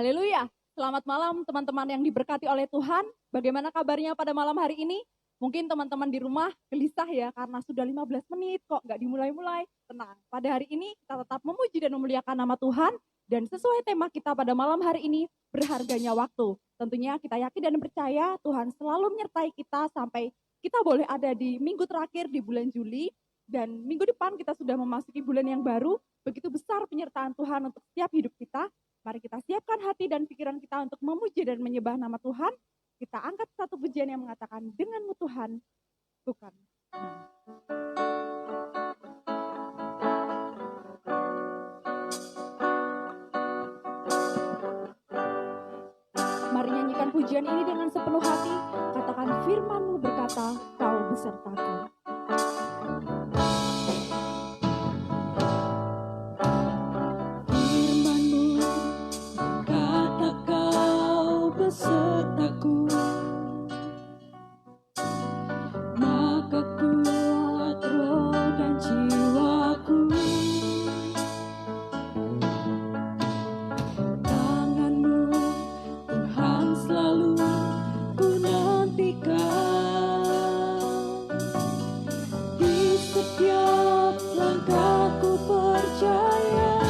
Haleluya. Selamat malam teman-teman yang diberkati oleh Tuhan. Bagaimana kabarnya pada malam hari ini? Mungkin teman-teman di rumah gelisah ya karena sudah 15 menit kok nggak dimulai-mulai. Tenang, pada hari ini kita tetap memuji dan memuliakan nama Tuhan. Dan sesuai tema kita pada malam hari ini, berharganya waktu. Tentunya kita yakin dan percaya Tuhan selalu menyertai kita sampai kita boleh ada di minggu terakhir di bulan Juli. Dan minggu depan kita sudah memasuki bulan yang baru. Begitu besar penyertaan Tuhan untuk setiap hidup kita. Mari kita siapkan hati dan pikiran kita untuk memuji dan menyembah nama Tuhan. Kita angkat satu pujian yang mengatakan, denganmu Tuhan, bukan. Mari nyanyikan pujian ini dengan sepenuh hati. Katakan firman-Mu berkata, kau besertaku. Besertaku, maka kuat roh dan jiwaku. Tangan-Mu Tuhan selalu ku nantikan. Di setiap langkahku percaya.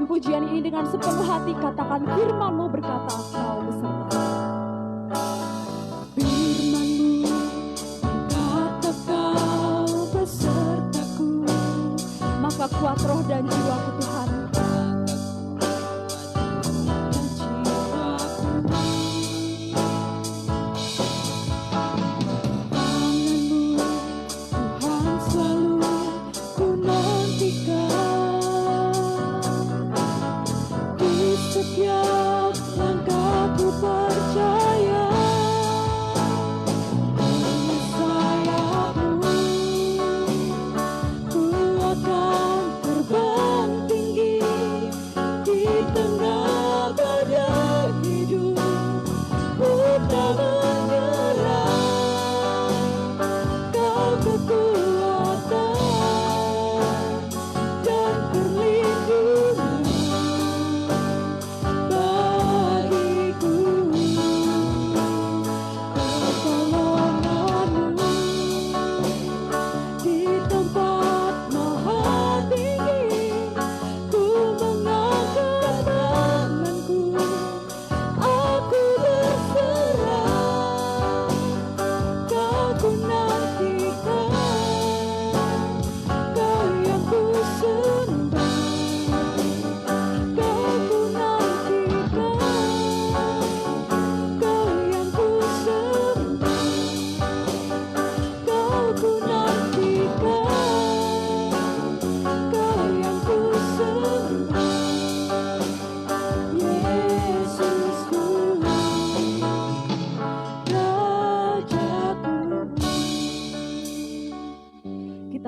Pujian ini dengan sepenuh hati, katakan firman-Mu berkata kau beserta. Firman-Mu berkata kau besertaku, maka kuat roh dan jiwaku Tuhan. Setiap langkahku percaya. Sayap-Mu ku akan terbang tinggi di tengah badai hidup. Ku tak menyerah, kau kekuatan dan perlindungan.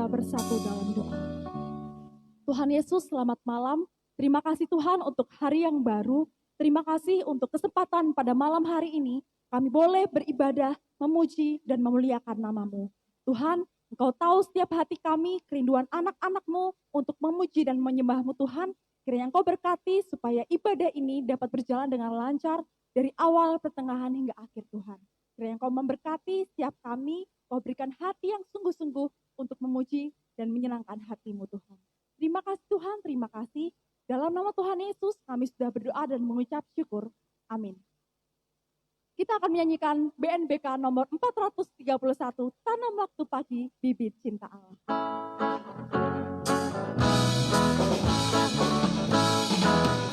Bersatu dalam doa. Tuhan Yesus, selamat malam. Terima kasih Tuhan untuk hari yang baru. Terima kasih untuk kesempatan pada malam hari ini kami boleh beribadah, memuji dan memuliakan nama-Mu. Tuhan, Engkau tahu setiap hati kami, kerinduan anak-anak-Mu untuk memuji dan menyembah-Mu Tuhan. Kiranya Engkau berkati supaya ibadah ini dapat berjalan dengan lancar dari awal, pertengahan hingga akhir Tuhan. Kiranya Engkau memberkati setiap kami, Kau berikan hati yang sungguh-sungguh untuk memuji dan menyenangkan hati-Mu Tuhan. Terima kasih Tuhan, terima kasih. Dalam nama Tuhan Yesus kami sudah berdoa dan mengucap syukur. Amin. Kita akan menyanyikan BNBK nomor 431, Tanam Waktu Pagi, Bibit Cinta Allah.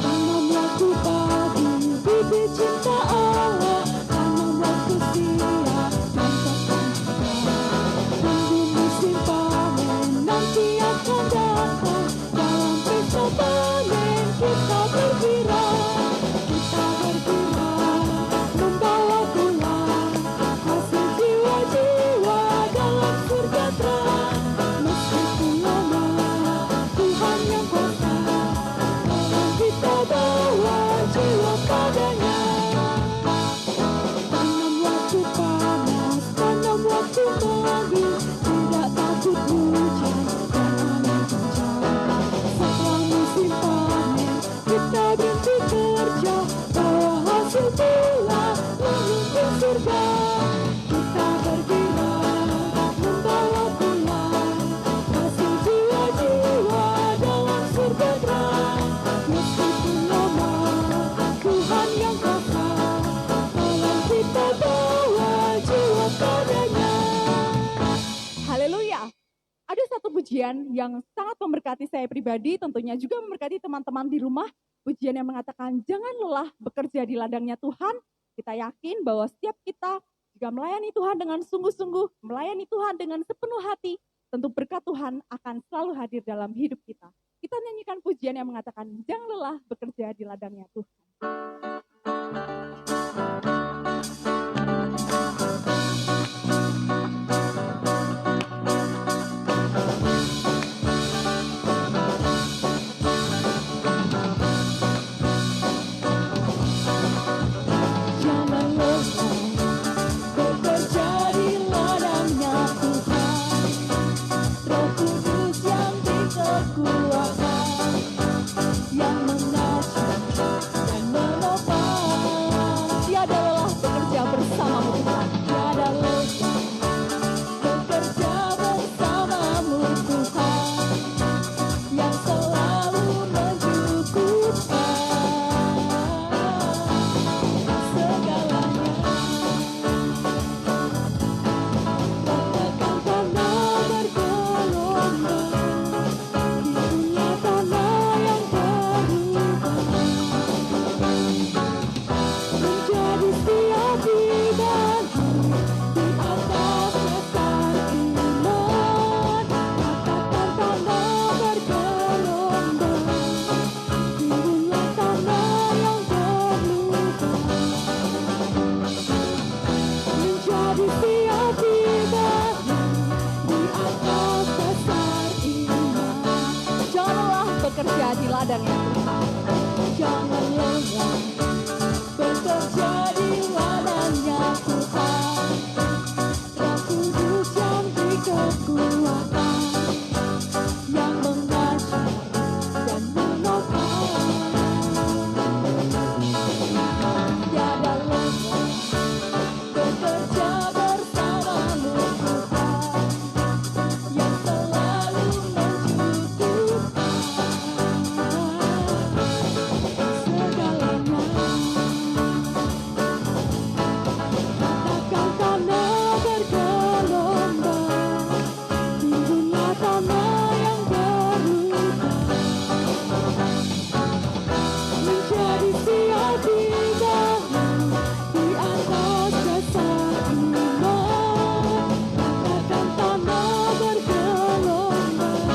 Tanam waktu pagi, bibit cinta Allah. Tanam waktu siang, mantapkan kita. Tunggu musim panen, nanti akan datang. Dalam pesta panen kita bergerak. Kita bergerak, membawa pulang hasil jiwa-jiwa dalam surga terang. Meskipun lama, Tuhan yang kuasa. Kita bawa jiwa padanya. Tanam waktu panas, tanam waktu pagi. Tidak takut hujan dan angin kencang. Setelah musim panen, kita berhenti kerja. Bawa hasil pulang, menunggu surga. Kita bergerak, membawa pulang hasil jiwa-jiwa dalam surga terang. Meskipun lama, Tuhan yang kuasa, tolong kita bawa jiwa padanya. Haleluya. Ada satu pujian yang sangat memberkati saya pribadi, tentunya juga memberkati teman-teman di rumah. Pujian yang mengatakan, jangan lelah bekerja di ladangnya Tuhan. Kita yakin bahwa setiap kita jika melayani Tuhan dengan sungguh-sungguh, melayani Tuhan dengan sepenuh hati, tentu berkat Tuhan akan selalu hadir dalam hidup kita. Kita nyanyikan pujian yang mengatakan, jangan lelah bekerja di ladangnya Tuhan. Jangan lelah bekerja di ladangnya Tuhan. Roh Kudus yang dikekuatkan, yang mengajar dan menopang. Tiada lelah bekerja bersamamu Tuhan. Tiada lelah bekerja bersamamu Tuhan, yang selalu mencukupkan segalanya. Ratakan tanah bergelombang, birunya tanah yang berubah, menjadi siap dibagi di atas dasar iman. Ratakan tanah bergelombang, birunya tanah yang berubah, menjadi siap dibagi di atas dasar iman. Jangan lelah bekerja di ladangnya Tuhan. Jangan lelah bekerja di ladangnya Tuhan. Roh Kudus yang dikekuatkan, yang mengajar dan menopang. Tiada lelah bekerja bersamamu Tuhan, yang selalu mencukupkan segalanya. Ratakan tanah bergelombang, timbunlah tanah yang berubah, menjadi siap dibagi di atas dasar iman. Ratakan tanah bergelombang,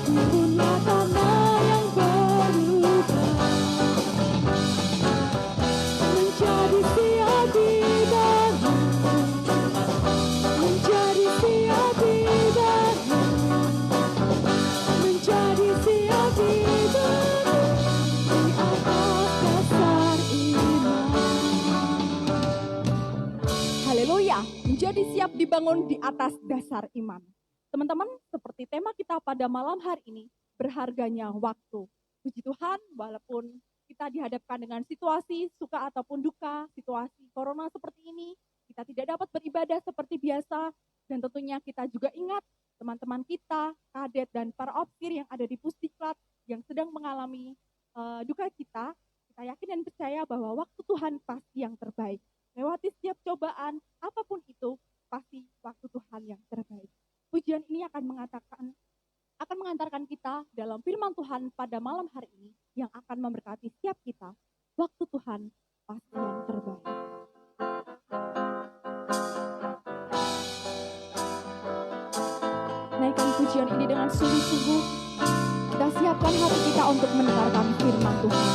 timbunlah tanah yang berubah, menjadi siap dibagi, menjadi siap dibagi, menjadi siap dibagi di atas dasar iman. Haleluya, menjadi siap dibangun di atas dasar iman. Teman-teman, seperti tema kita pada malam hari ini, berharganya waktu. Puji Tuhan, walaupun kita dihadapkan dengan situasi suka ataupun duka, situasi corona seperti ini, kita tidak dapat beribadah seperti biasa, dan tentunya kita juga ingat teman-teman kita, kadet dan para opsir yang ada di Pusdiklat yang sedang mengalami duka cita, kita yakin dan percaya bahwa waktu Tuhan pasti yang terbaik. Lewati setiap cobaan, apapun itu, pasti waktu Tuhan yang terbaik. Pujian ini akan mengantarkan kita dalam firman Tuhan pada malam hari ini yang akan memberkati setiap kita. Waktu Tuhan pasti yang terbaik. Naikkan pujian ini dengan sungguh-sungguh. Kita siapkan hati kita untuk mendengarkan firman Tuhan.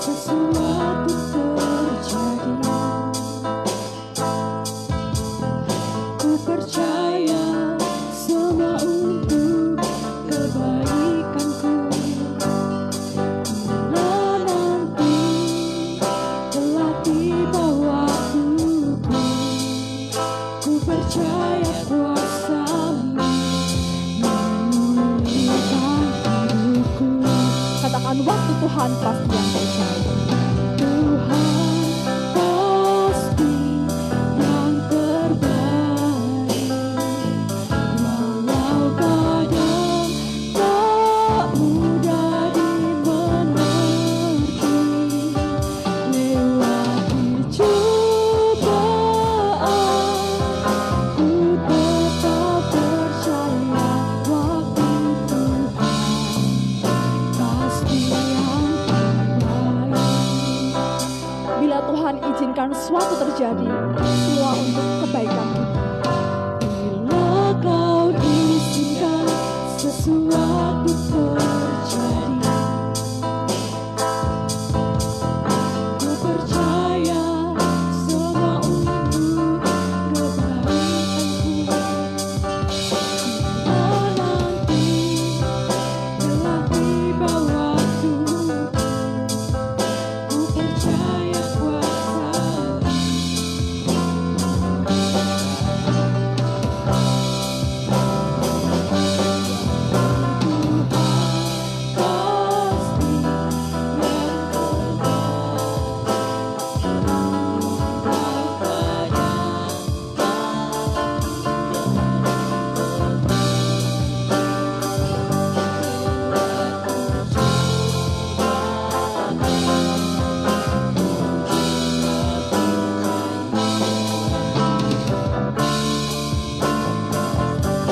Sesuatu terjadi, ku percaya semua untuk kebaikanku. Bila nanti telah tiba waktuku, ku percaya kuasa-Mu memulihkan hidupku. Katakan waktu Tuhan pasti yang terbaik. Tuhan pasti yang terbaik, walau kadang tak mudah dimengerti. Lewati cobaan, ku tetap percaya waktu Tuhan pasti yang terbaik. Bila Tuhan izinkan sesuatu terjadi, semua untuk kebaikan kita. Bila Kau izinkan sesuatu terjadi, ku percaya semua untuk kebaikanku. Bila nanti telah tiba waktuku, ku percaya kuasa-Mu.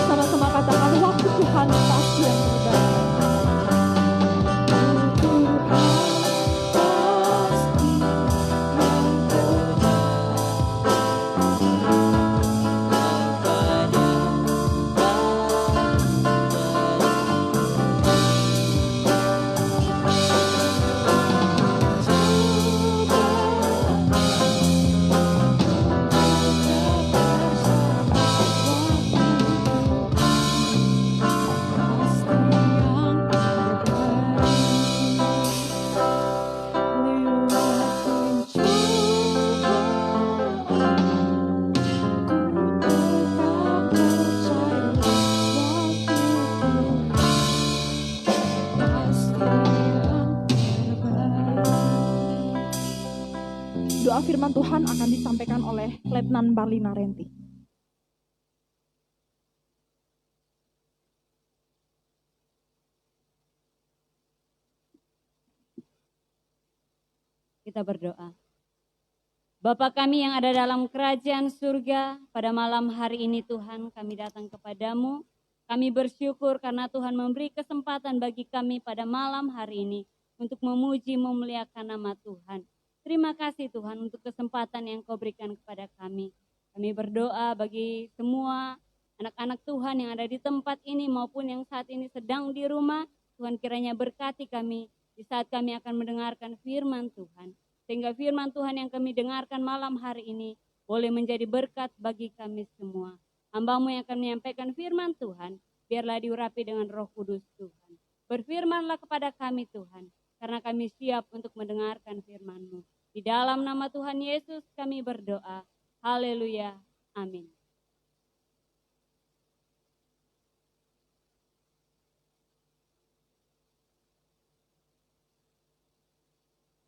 Sama-sama katakan waktu Tuhan pasti yang terbaik. Doa firman Tuhan akan disampaikan oleh Letnan Barlina Renti. Kita berdoa. Bapa kami yang ada dalam kerajaan surga, pada malam hari ini Tuhan kami datang kepadamu. Kami bersyukur karena Tuhan memberi kesempatan bagi kami pada malam hari ini untuk memuji memuliakan nama Tuhan. Terima kasih Tuhan untuk kesempatan yang Kau berikan kepada kami. Kami berdoa bagi semua anak-anak Tuhan yang ada di tempat ini maupun yang saat ini sedang di rumah. Tuhan kiranya berkati kami di saat kami akan mendengarkan firman Tuhan. Sehingga firman Tuhan yang kami dengarkan malam hari ini boleh menjadi berkat bagi kami semua. Hamba-Mu yang akan menyampaikan firman Tuhan, biarlah diurapi dengan Roh Kudus Tuhan. Berfirmanlah kepada kami Tuhan, karena kami siap untuk mendengarkan firman-Mu. Di dalam nama Tuhan Yesus kami berdoa. Haleluya. Amin.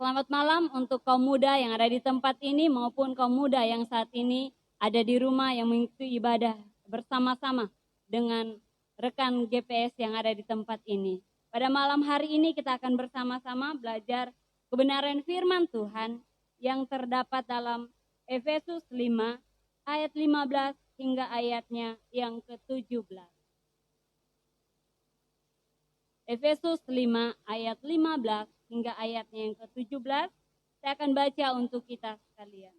Selamat malam untuk kaum muda yang ada di tempat ini maupun kaum muda yang saat ini ada di rumah yang mengikuti ibadah bersama-sama dengan rekan GPS yang ada di tempat ini. Pada malam hari ini kita akan bersama-sama belajar kebenaran firman Tuhan yang terdapat dalam Efesus 5 ayat 15 hingga ayatnya yang ke-17. Efesus 5 ayat 15 hingga ayatnya yang ke-17, saya akan baca untuk kita sekalian.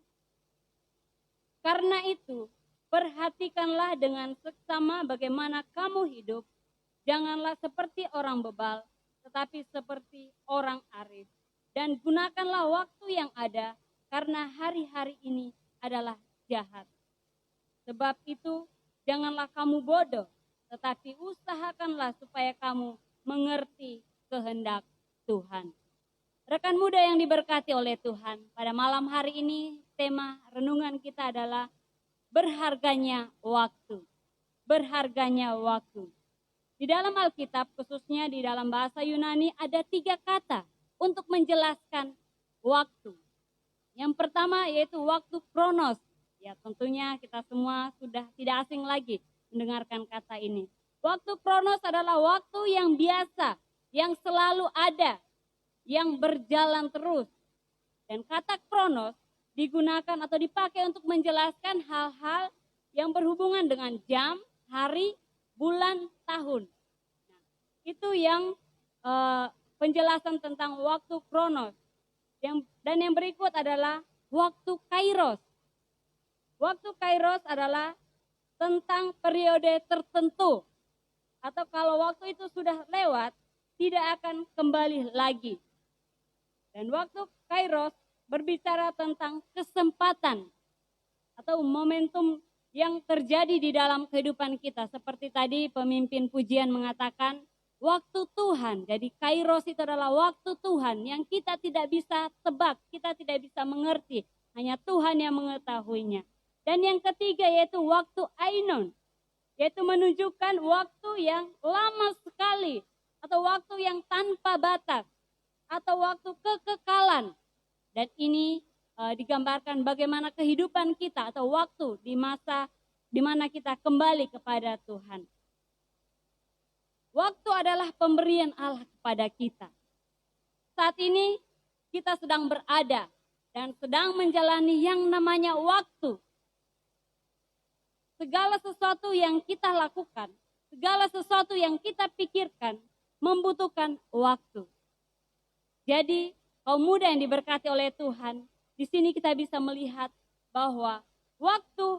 Karena itu, perhatikanlah dengan seksama bagaimana kamu hidup, janganlah seperti orang bebal, tetapi seperti orang arif. Dan gunakanlah waktu yang ada, karena hari-hari ini adalah jahat. Sebab itu, janganlah kamu bodoh, tetapi usahakanlah supaya kamu mengerti kehendak Tuhan. Rekan muda yang diberkati oleh Tuhan, pada malam hari ini tema renungan kita adalah berharganya waktu. Berharganya waktu. Di dalam Alkitab, khususnya di dalam bahasa Yunani, ada 3 kata untuk menjelaskan waktu. Yang pertama yaitu waktu kronos. Ya, tentunya kita semua sudah tidak asing lagi mendengarkan kata ini. Waktu kronos adalah waktu yang biasa, yang selalu ada, yang berjalan terus. Dan kata kronos digunakan atau dipakai untuk menjelaskan hal-hal yang berhubungan dengan jam, hari, bulan, tahun. Nah, itu yang penjelasan tentang waktu kronos. Dan yang berikut adalah waktu kairos. Waktu kairos adalah tentang periode tertentu. Atau kalau waktu itu sudah lewat, tidak akan kembali lagi. Dan waktu kairos berbicara tentang kesempatan atau momentum yang terjadi di dalam kehidupan kita. Seperti tadi pemimpin pujian mengatakan, waktu Tuhan. Jadi kairos itu adalah waktu Tuhan yang kita tidak bisa tebak, kita tidak bisa mengerti. Hanya Tuhan yang mengetahuinya. Dan yang ketiga yaitu waktu ainon. Yaitu menunjukkan waktu yang lama sekali. Atau waktu yang tanpa batas. Atau waktu kekekalan. Dan ini digambarkan bagaimana kehidupan kita atau waktu di masa di mana kita kembali kepada Tuhan. Waktu adalah pemberian Allah kepada kita. Saat ini kita sedang berada dan sedang menjalani yang namanya waktu. Segala sesuatu yang kita lakukan, segala sesuatu yang kita pikirkan membutuhkan waktu. Jadi, kaum muda yang diberkati oleh Tuhan, di sini kita bisa melihat bahwa waktu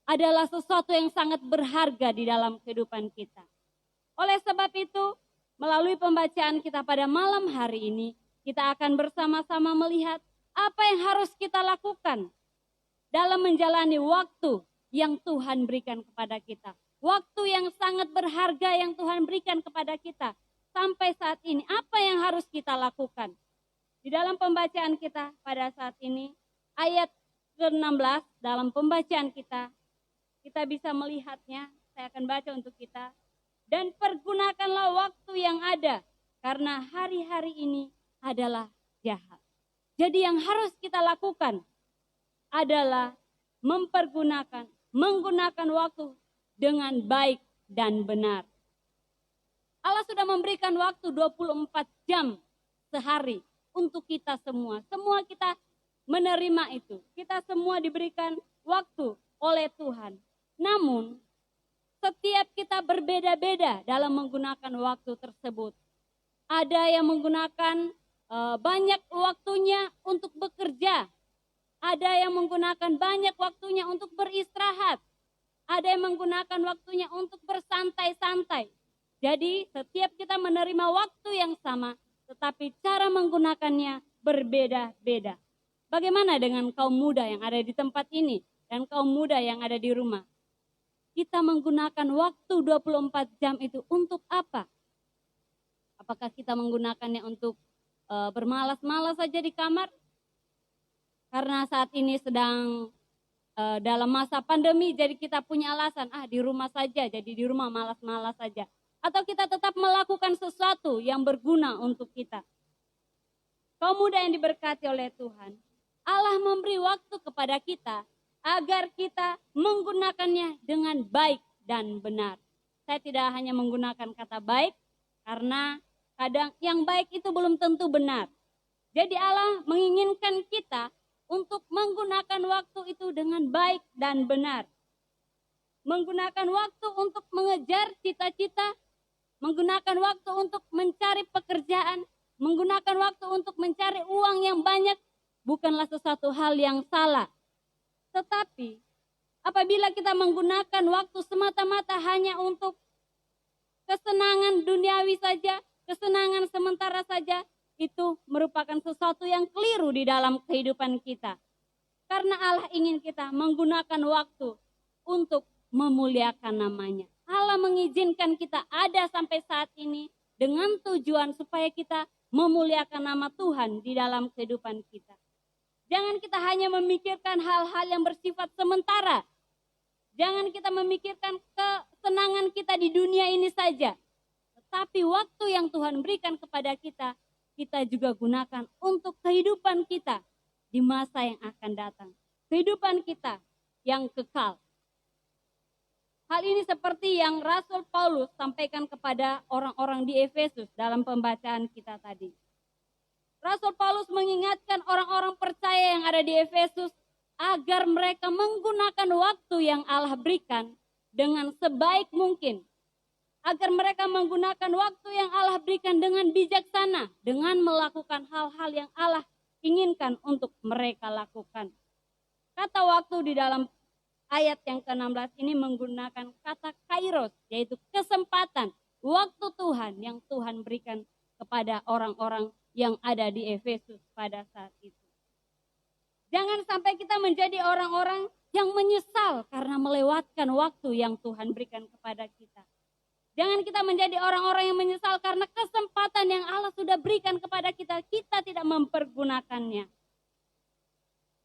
adalah sesuatu yang sangat berharga di dalam kehidupan kita. Oleh sebab itu, melalui pembacaan kita pada malam hari ini, kita akan bersama-sama melihat apa yang harus kita lakukan dalam menjalani waktu yang Tuhan berikan kepada kita. Waktu yang sangat berharga yang Tuhan berikan kepada kita. Sampai saat ini, apa yang harus kita lakukan? Di dalam pembacaan kita pada saat ini, ayat ke-16 dalam pembacaan kita bisa melihatnya. Saya akan baca untuk kita. Dan pergunakanlah waktu yang ada, karena hari-hari ini adalah jahat. Jadi yang harus kita lakukan adalah menggunakan waktu dengan baik dan benar. Allah sudah memberikan waktu 24 jam sehari untuk kita semua. Semua kita menerima itu. Kita semua diberikan waktu oleh Tuhan. Namun, setiap kita berbeda-beda dalam menggunakan waktu tersebut. Ada yang menggunakan banyak waktunya untuk bekerja. Ada yang menggunakan banyak waktunya untuk beristirahat. Ada yang menggunakan waktunya untuk bersantai-santai. Jadi setiap kita menerima waktu yang sama, tetapi cara menggunakannya berbeda-beda. Bagaimana dengan kaum muda yang ada di tempat ini dan kaum muda yang ada di rumah? Kita menggunakan waktu 24 jam itu untuk apa? Apakah kita menggunakannya untuk bermalas-malas saja di kamar? Karena saat ini sedang dalam masa pandemi, jadi kita punya alasan, di rumah saja, jadi di rumah malas-malas saja. Atau kita tetap melakukan sesuatu yang berguna untuk kita. Kaum muda yang diberkati oleh Tuhan, Allah memberi waktu kepada kita agar kita menggunakannya dengan baik dan benar. Saya tidak hanya menggunakan kata baik, karena kadang yang baik itu belum tentu benar. Jadi Allah menginginkan kita untuk menggunakan waktu itu dengan baik dan benar. Menggunakan waktu untuk mengejar cita-cita, menggunakan waktu untuk mencari pekerjaan, menggunakan waktu untuk mencari uang yang banyak, bukanlah sesuatu hal yang salah. Tetapi apabila kita menggunakan waktu semata-mata hanya untuk kesenangan duniawi saja, kesenangan sementara saja, itu merupakan sesuatu yang keliru di dalam kehidupan kita. Karena Allah ingin kita menggunakan waktu untuk memuliakan namanya. Allah mengizinkan kita ada sampai saat ini dengan tujuan supaya kita memuliakan nama Tuhan di dalam kehidupan kita. Jangan kita hanya memikirkan hal-hal yang bersifat sementara. Jangan kita memikirkan kesenangan kita di dunia ini saja. Tetapi waktu yang Tuhan berikan kepada kita, kita juga gunakan untuk kehidupan kita di masa yang akan datang. Kehidupan kita yang kekal. Hal ini seperti yang Rasul Paulus sampaikan kepada orang-orang di Efesus dalam pembacaan kita tadi. Rasul Paulus mengingatkan orang-orang percaya yang ada di Efesus agar mereka menggunakan waktu yang Allah berikan dengan sebaik mungkin. Agar mereka menggunakan waktu yang Allah berikan dengan bijaksana, dengan melakukan hal-hal yang Allah inginkan untuk mereka lakukan. Kata waktu di dalam ayat yang ke-16 ini menggunakan kata kairos, yaitu kesempatan, waktu Tuhan yang Tuhan berikan kepada orang-orang yang ada di Efesus pada saat itu. Jangan sampai kita menjadi orang-orang yang menyesal karena melewatkan waktu yang Tuhan berikan kepada kita. Jangan kita menjadi orang-orang yang menyesal karena kesempatan yang Allah sudah berikan kepada kita, kita tidak mempergunakannya.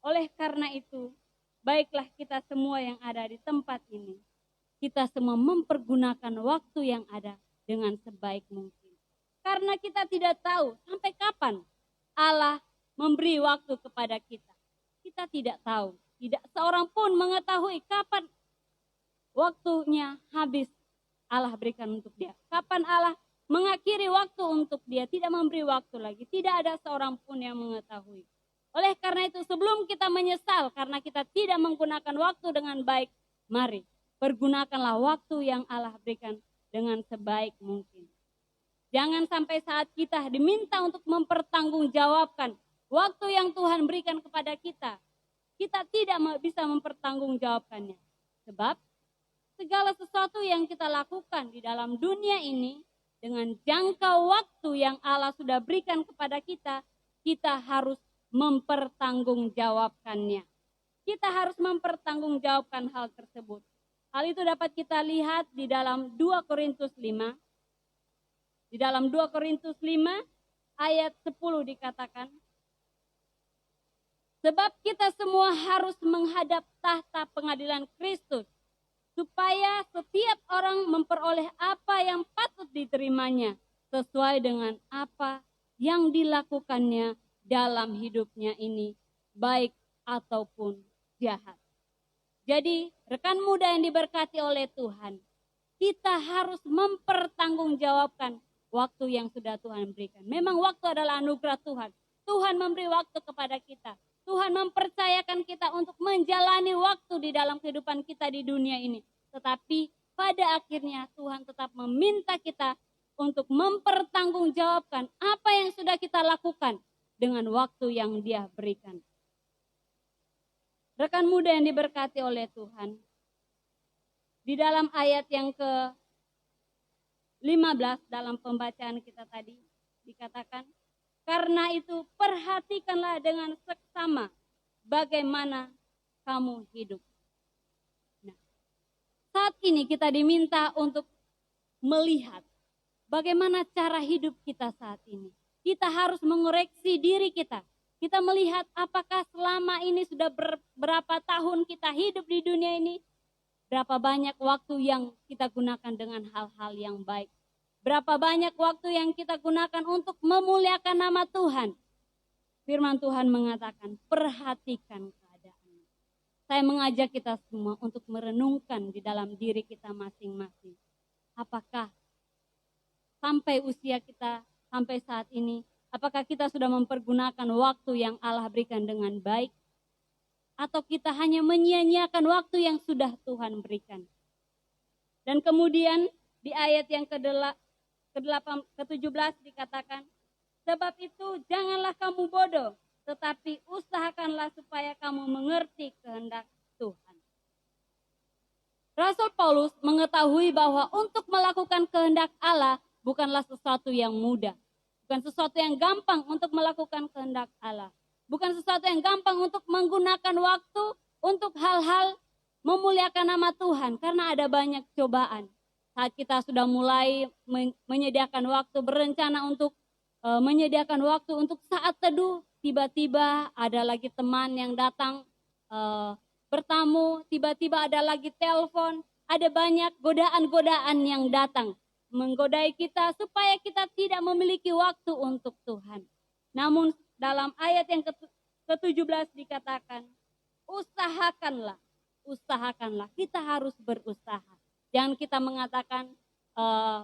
Oleh karena itu, baiklah kita semua yang ada di tempat ini, kita semua mempergunakan waktu yang ada dengan sebaik mungkin. Karena kita tidak tahu sampai kapan Allah memberi waktu kepada kita. Kita tidak tahu. Tidak seorang pun mengetahui kapan waktunya habis Allah berikan untuk dia. Kapan Allah mengakhiri waktu untuk dia, tidak memberi waktu lagi. Tidak ada seorang pun yang mengetahui. Oleh karena itu sebelum kita menyesal karena kita tidak menggunakan waktu dengan baik, mari pergunakanlah waktu yang Allah berikan dengan sebaik mungkin. Jangan sampai saat kita diminta untuk mempertanggungjawabkan waktu yang Tuhan berikan kepada kita, kita tidak bisa mempertanggungjawabkannya. Sebab segala sesuatu yang kita lakukan di dalam dunia ini dengan jangka waktu yang Allah sudah berikan kepada kita, kita harus mempertanggungjawabkannya. Kita harus mempertanggungjawabkan hal tersebut. Hal itu dapat kita lihat di dalam 2 Korintus 5. Di dalam 2 Korintus 5 ayat 10 dikatakan, sebab kita semua harus menghadap tahta pengadilan Kristus, supaya setiap orang memperoleh apa yang patut diterimanya, sesuai dengan apa yang dilakukannya dalam hidupnya ini, baik ataupun jahat. Jadi rekan muda yang diberkati oleh Tuhan, kita harus mempertanggungjawabkan waktu yang sudah Tuhan berikan. Memang waktu adalah anugerah Tuhan. Tuhan memberi waktu kepada kita. Tuhan mempercayakan kita untuk menjalani waktu di dalam kehidupan kita di dunia ini. Tetapi pada akhirnya Tuhan tetap meminta kita untuk mempertanggungjawabkan apa yang sudah kita lakukan dengan waktu yang Dia berikan. Rekan muda yang diberkati oleh Tuhan, di dalam ayat yang ke-15 dalam pembacaan kita tadi dikatakan, karena itu perhatikanlah dengan seksama bagaimana kamu hidup. Nah, saat ini kita diminta untuk melihat bagaimana cara hidup kita saat ini. Kita harus mengoreksi diri kita. Kita melihat apakah selama ini sudah berapa tahun kita hidup di dunia ini, berapa banyak waktu yang kita gunakan dengan hal-hal yang baik. Berapa banyak waktu yang kita gunakan untuk memuliakan nama Tuhan. firman Tuhan mengatakan, perhatikan keadaan. Saya mengajak kita semua untuk merenungkan di dalam diri kita masing-masing. Apakah sampai usia kita, sampai saat ini, apakah kita sudah mempergunakan waktu yang Allah berikan dengan baik? Atau kita hanya menyia-nyiakan waktu yang sudah Tuhan berikan? Dan kemudian di ayat yang ke-17 dikatakan, sebab itu janganlah kamu bodoh, tetapi usahakanlah supaya kamu mengerti kehendak Tuhan. Rasul Paulus mengetahui bahwa untuk melakukan kehendak Allah bukanlah sesuatu yang mudah. Bukan sesuatu yang gampang untuk melakukan kehendak Allah. Bukan sesuatu yang gampang untuk menggunakan waktu untuk hal-hal memuliakan nama Tuhan. Karena ada banyak cobaan. Saat kita sudah mulai menyediakan waktu, berencana untuk menyediakan waktu untuk saat teduh, tiba-tiba ada lagi teman yang datang bertamu, tiba-tiba ada lagi telepon, ada banyak godaan-godaan yang datang menggodai kita supaya kita tidak memiliki waktu untuk Tuhan. Namun dalam ayat yang ke-17 dikatakan, usahakanlah, kita harus berusaha. Jangan kita mengatakan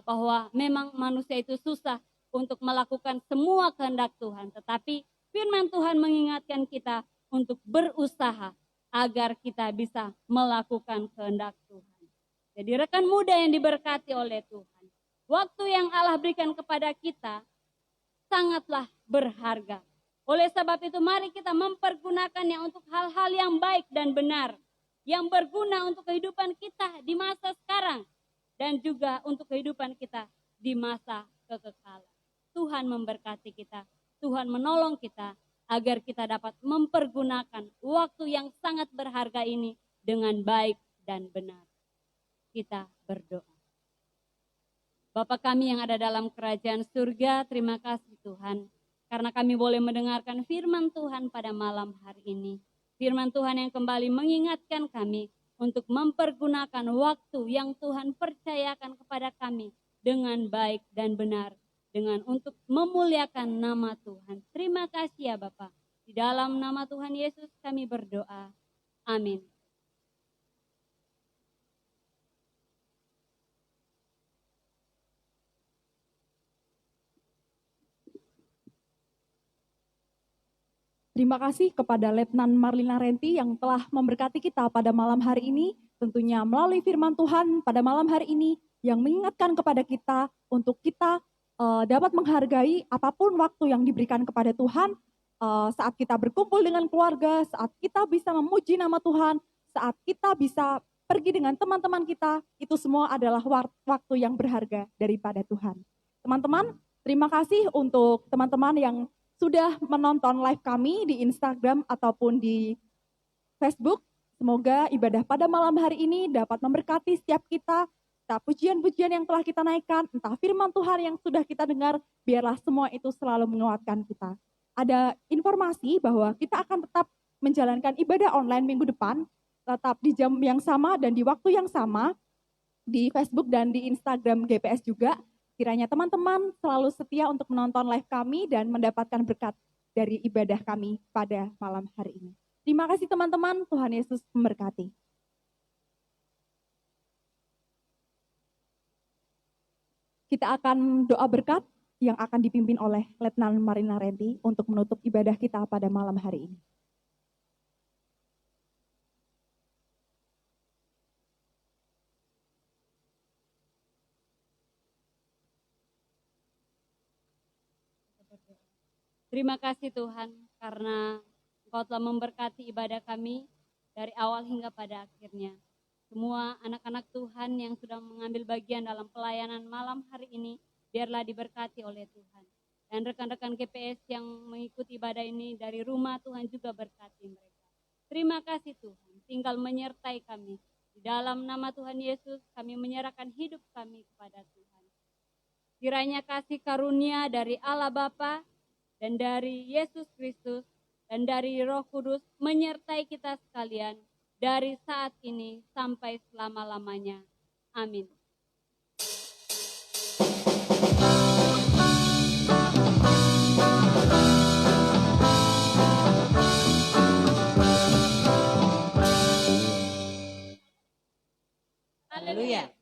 bahwa memang manusia itu susah untuk melakukan semua kehendak Tuhan. Tetapi firman Tuhan mengingatkan kita untuk berusaha agar kita bisa melakukan kehendak Tuhan. Jadi rekan muda yang diberkati oleh Tuhan, waktu yang Allah berikan kepada kita sangatlah berharga. Oleh sebab itu mari kita mempergunakannya untuk hal-hal yang baik dan benar, yang berguna untuk kehidupan kita di masa sekarang dan juga untuk kehidupan kita di masa kekekalan. Tuhan memberkati kita, Tuhan menolong kita agar kita dapat mempergunakan waktu yang sangat berharga ini dengan baik dan benar. Kita berdoa. Bapa kami yang ada dalam kerajaan surga, terima kasih Tuhan, karena kami boleh mendengarkan firman Tuhan pada malam hari ini. Firman Tuhan yang kembali mengingatkan kami untuk mempergunakan waktu yang Tuhan percayakan kepada kami dengan baik dan benar, dengan untuk memuliakan nama Tuhan. Terima kasih ya Bapa. Di dalam nama Tuhan Yesus kami berdoa. Amin. Terima kasih kepada Letnan Marlina Renti yang telah memberkati kita pada malam hari ini, tentunya melalui firman Tuhan pada malam hari ini yang mengingatkan kepada kita untuk kita dapat menghargai apapun waktu yang diberikan kepada Tuhan, saat kita berkumpul dengan keluarga, saat kita bisa memuji nama Tuhan, saat kita bisa pergi dengan teman-teman kita, itu semua adalah waktu yang berharga daripada Tuhan. Teman-teman, terima kasih untuk teman-teman yang sudah menonton live kami di Instagram ataupun di Facebook. Semoga ibadah pada malam hari ini dapat memberkati setiap kita. Entah pujian-pujian yang telah kita naikkan, entah firman Tuhan yang sudah kita dengar, biarlah semua itu selalu menguatkan kita. Ada informasi bahwa kita akan tetap menjalankan ibadah online minggu depan, tetap di jam yang sama dan di waktu yang sama, di Facebook dan di Instagram GPS juga. Kiranya teman-teman selalu setia untuk menonton live kami dan mendapatkan berkat dari ibadah kami pada malam hari ini. Terima kasih teman-teman, Tuhan Yesus memberkati. Kita akan doa berkat yang akan dipimpin oleh Letnan Marlina Renti untuk menutup ibadah kita pada malam hari ini. Terima kasih Tuhan karena Engkau telah memberkati ibadah kami dari awal hingga pada akhirnya. Semua anak-anak Tuhan yang sudah mengambil bagian dalam pelayanan malam hari ini, biarlah diberkati oleh Tuhan. Dan rekan-rekan GPS yang mengikuti ibadah ini dari rumah, Tuhan juga berkati mereka. Terima kasih Tuhan, tinggal menyertai kami. Di dalam nama Tuhan Yesus, kami menyerahkan hidup kami kepada Tuhan. Kiranya kasih karunia dari Allah Bapa dan dari Yesus Kristus dan dari Roh Kudus menyertai kita sekalian dari saat ini sampai selama-lamanya. Amin. Haleluya.